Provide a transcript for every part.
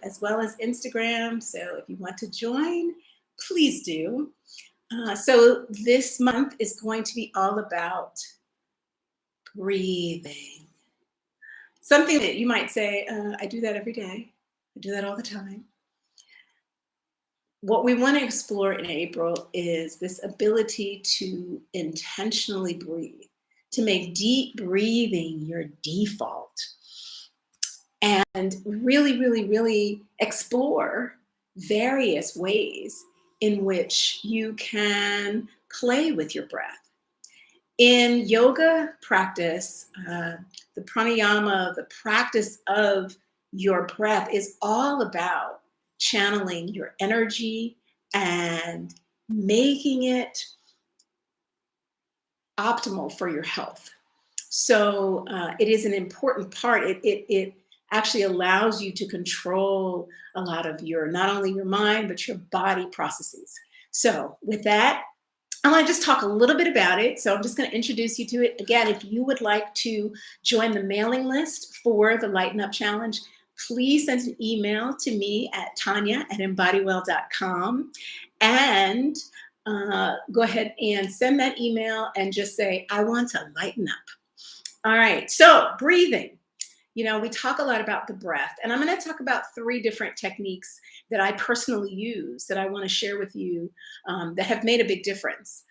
as well as Instagram. So if you want to join, please do. So this month is going to be all about breathing. Something that you might say, I do that every day. I do that all the time. What we want to explore in April is this ability to intentionally breathe, to make deep breathing your default, and really, really, really explore various ways in which you can play with your breath. In yoga practice, the pranayama, the practice of your breath is all about channeling your energy and making it optimal for your health. So it is an important part. It actually allows you to control a lot of your, not only your mind, but your body processes. So with that, I want to just talk a little bit about it. So I'm just going to introduce you to it. Again, if you would like to join the mailing list for the Lighten Up Challenge, please send an email to me at tanya@embodywell.com and go ahead and send that email and just say, I want to lighten up. All right, so breathing. You know, we talk a lot about the breath, and I'm going to talk about 3 different techniques that I personally use that I want to share with you that have made a big difference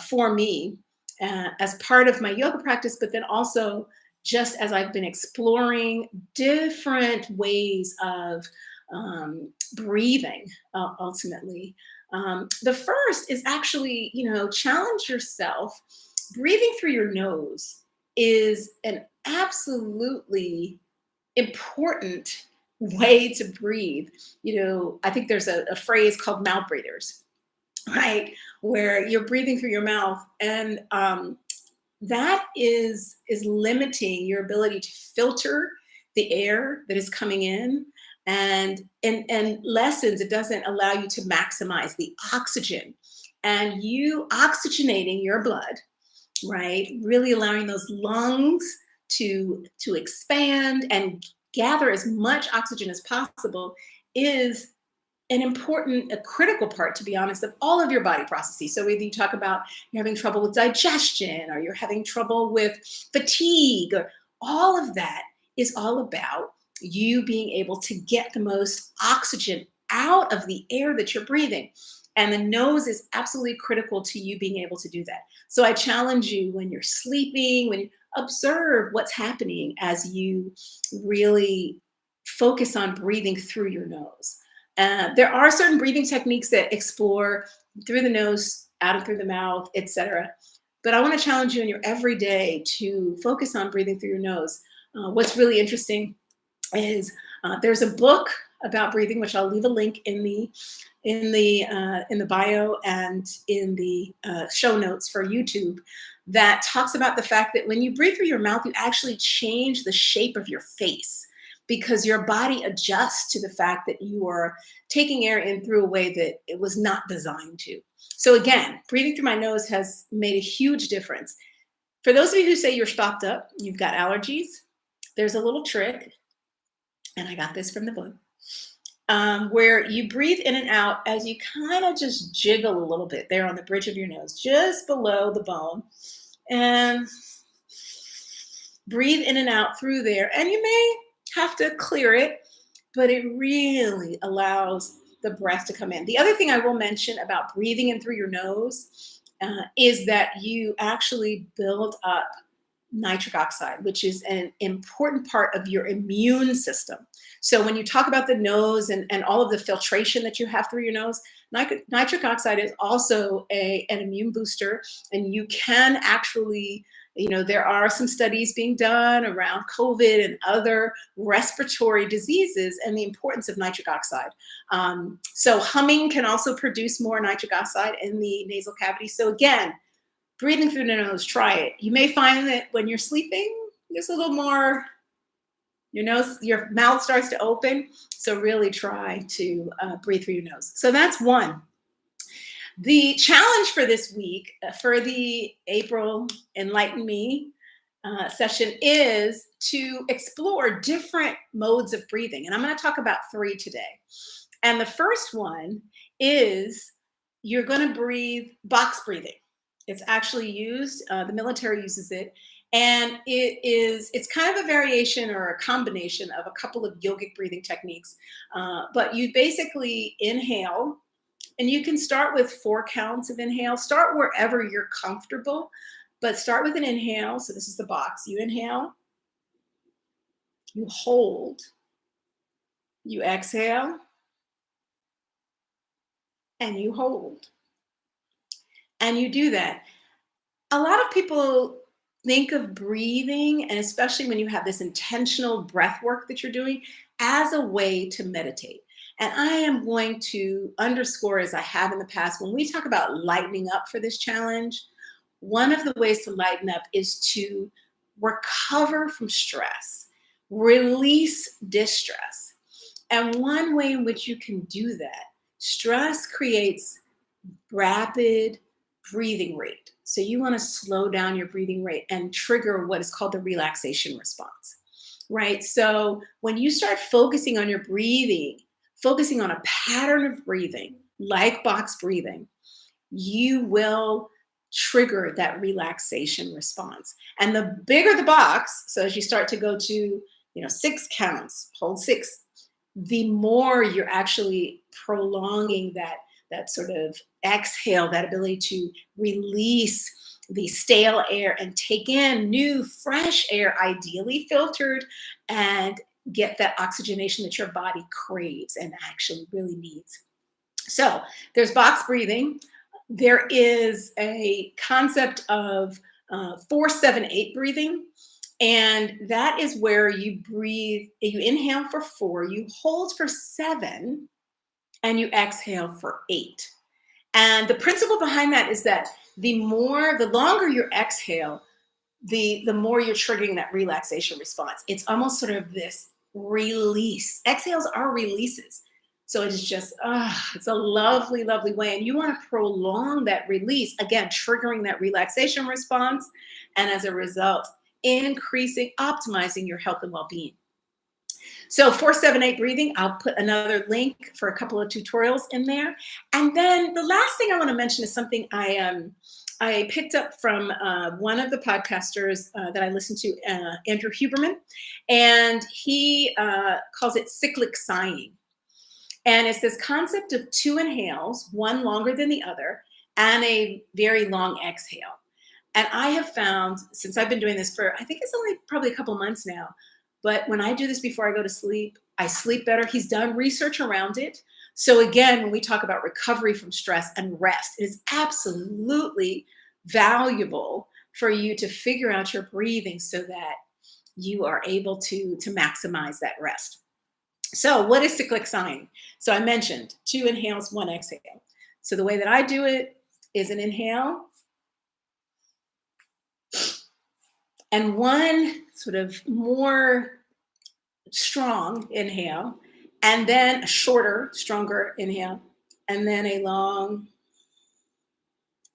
for me as part of my yoga practice, but then also just as I've been exploring different ways of breathing ultimately. The first is actually, challenge yourself. Breathing through your nose is an absolutely important way to breathe. I think there's a phrase called mouth breathers, right? Where you're breathing through your mouth, and that is limiting your ability to filter the air that is coming in, and lessens, it doesn't allow you to maximize the oxygen, and you oxygenating your blood, right? Really allowing those lungs to expand and gather as much oxygen as possible is a critical part, to be honest, of all of your body processes. So whether you talk about you're having trouble with digestion, or you're having trouble with fatigue, or all of that is all about you being able to get the most oxygen out of the air that you're breathing. And the nose is absolutely critical to you being able to do that. So I challenge you, when you're sleeping, when you observe what's happening as you really focus on breathing through your nose. There are certain breathing techniques that explore through the nose, out and through the mouth, etc. But I want to challenge you in your everyday to focus on breathing through your nose. What's really interesting is there's a book about breathing, which I'll leave a link in the bio and in the show notes for YouTube, that talks about the fact that when you breathe through your mouth, you actually change the shape of your face, because your body adjusts to the fact that you are taking air in through a way that it was not designed to. So again, breathing through my nose has made a huge difference. For those of you who say you're stopped up, you've got allergies, there's a little trick, and I got this from the book, where you breathe in and out as you kind of just jiggle a little bit there on the bridge of your nose, just below the bone, and breathe in and out through there. And you may have to clear it, but it really allows the breath to come in. The other thing I will mention about breathing in through your nose is that you actually build up nitric oxide, which is an important part of your immune system. So when you talk about the nose and all of the filtration that you have through your nose, nitric oxide is also an immune booster, and you can actually, there are some studies being done around COVID and other respiratory diseases and the importance of nitric oxide. So humming can also produce more nitric oxide in the nasal cavity. So again, breathing through the nose, try it. You may find that when you're sleeping, there's a little more, your mouth starts to open. So really try to breathe through your nose. So that's one. The challenge for this week, for the April Enlighten Me session is to explore different modes of breathing. And I'm going to talk about three today. And the first one is you're going to breathe box breathing. It's actually used, the military uses it. And it's kind of a variation or a combination of a couple of yogic breathing techniques. But you basically inhale, and you can start with 4 counts of inhale. Start wherever you're comfortable, but start with an inhale. So this is the box. You inhale, you hold, you exhale, and you hold. And you do that. A lot of people think of breathing, and especially when you have this intentional breath work that you're doing, as a way to meditate. And I am going to underscore, as I have in the past, when we talk about lightening up for this challenge, one of the ways to lighten up is to recover from stress, release distress. And one way in which you can do that, stress creates rapid breathing rate. So you want to slow down your breathing rate and trigger what is called the relaxation response, right? So when you start focusing on your breathing, focusing on a pattern of breathing, like box breathing, you will trigger that relaxation response. And the bigger the box, so as you start to go to, 6 counts, hold 6, the more you're actually prolonging that sort of exhale, that ability to release the stale air and take in new, fresh air, ideally filtered, and get that oxygenation that your body craves and actually really needs. So there's box breathing. There is a concept of 4-7-8 breathing. And that is where you breathe, you inhale for 4, you hold for 7, and you exhale for 8. And the principle behind that is that the longer your exhale, the more you're triggering that relaxation response. It's almost sort of this release. Exhales are releases. So it's just, it's a lovely, lovely way. And you want to prolong that release, again, triggering that relaxation response. And as a result, optimizing your health and well-being. So 4-7-8 breathing, I'll put another link for a couple of tutorials in there. And then the last thing I want to mention is something I picked up from one of the podcasters that I listen to, Andrew Huberman, and he calls it cyclic sighing. And it's this concept of 2 inhales, one longer than the other, and a very long exhale. And I have found, since I've been doing this for, I think it's only probably a couple months now, but when I do this before I go to sleep, I sleep better. He's done research around it. So again, when we talk about recovery from stress and rest, it is absolutely valuable for you to figure out your breathing so that you are able to maximize that rest. So what is cyclic sighing? So I mentioned 2 inhales, 1 exhale. So the way that I do it is an inhale, and 1 sort of more strong inhale, and then a shorter, stronger inhale, and then a long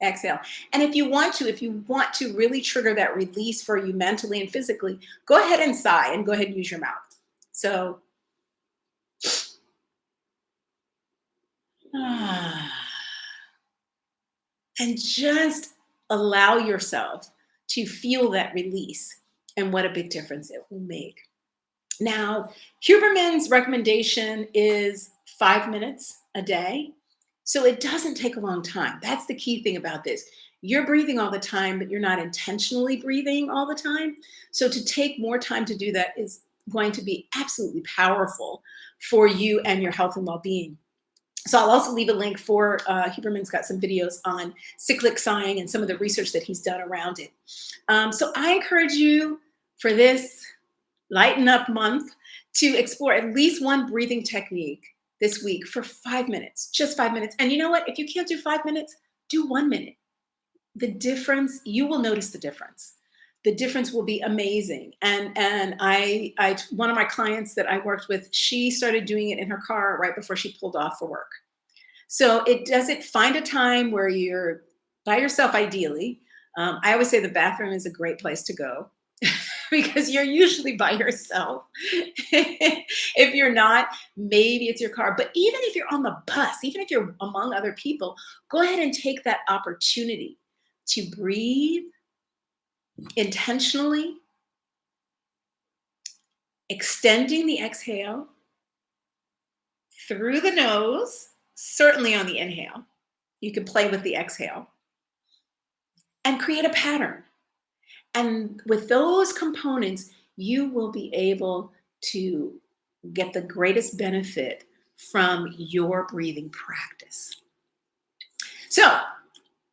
exhale. And if you want to really trigger that release for you mentally and physically, go ahead and sigh and go ahead and use your mouth. So, and just allow yourself to feel that release and what a big difference it will make. Now, Huberman's recommendation is 5 minutes a day. So it doesn't take a long time. That's the key thing about this. You're breathing all the time, but you're not intentionally breathing all the time. So to take more time to do that is going to be absolutely powerful for you and your health and well-being. So I'll also leave a link for, Huberman's got some videos on cyclic sighing and some of the research that he's done around it. So I encourage you for this Lighten Up month to explore at least one breathing technique this week for 5 minutes, just 5 minutes. And you know what? If you can't do 5 minutes, do 1 minute. The difference, you will notice the difference. The difference will be amazing. And I one of my clients that I worked with, she started doing it in her car right before she pulled off for work. So find a time where you're by yourself, ideally. I always say the bathroom is a great place to go. because you're usually by yourself. If you're not, maybe it's your car. But even if you're on the bus, even if you're among other people, go ahead and take that opportunity to breathe intentionally, extending the exhale through the nose, certainly on the inhale. You can play with the exhale and create a pattern. And with those components, you will be able to get the greatest benefit from your breathing practice. So,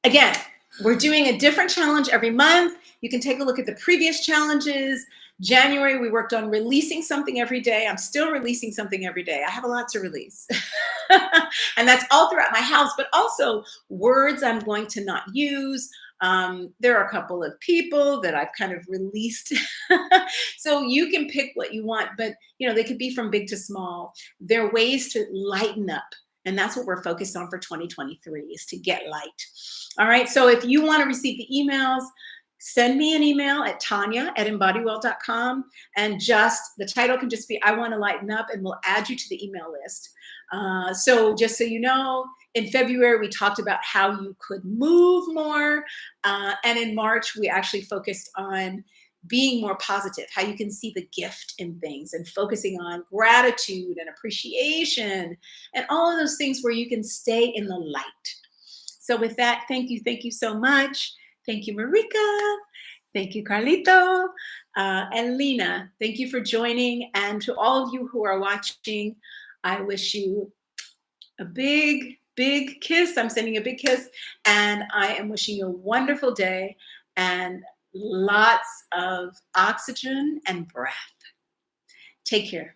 again, we're doing a different challenge every month. You can take a look at the previous challenges. January, we worked on releasing something every day. I'm still releasing something every day. I have a lot to release. And that's all throughout my house, but also words I'm going to not use. There are a couple of people that I've kind of released. So you can pick what you want, but they could be from big to small. They're ways to lighten up. And that's what we're focused on for 2023 is to get light. All right. So if you want to receive the emails, send me an email at Tanya@embodywell.com. And just the title can just be, I want to lighten up, and we'll add you to the email list. So just so you know, in February, we talked about how you could move more. And in March, we actually focused on being more positive, how you can see the gift in things and focusing on gratitude and appreciation and all of those things where you can stay in the light. So with that, thank you. Thank you so much. Thank you, Marika. Thank you, Carlito. And Lena, thank you for joining. And to all of you who are watching, I wish you a big, big kiss. I'm sending a big kiss. And I am wishing you a wonderful day and lots of oxygen and breath. Take care.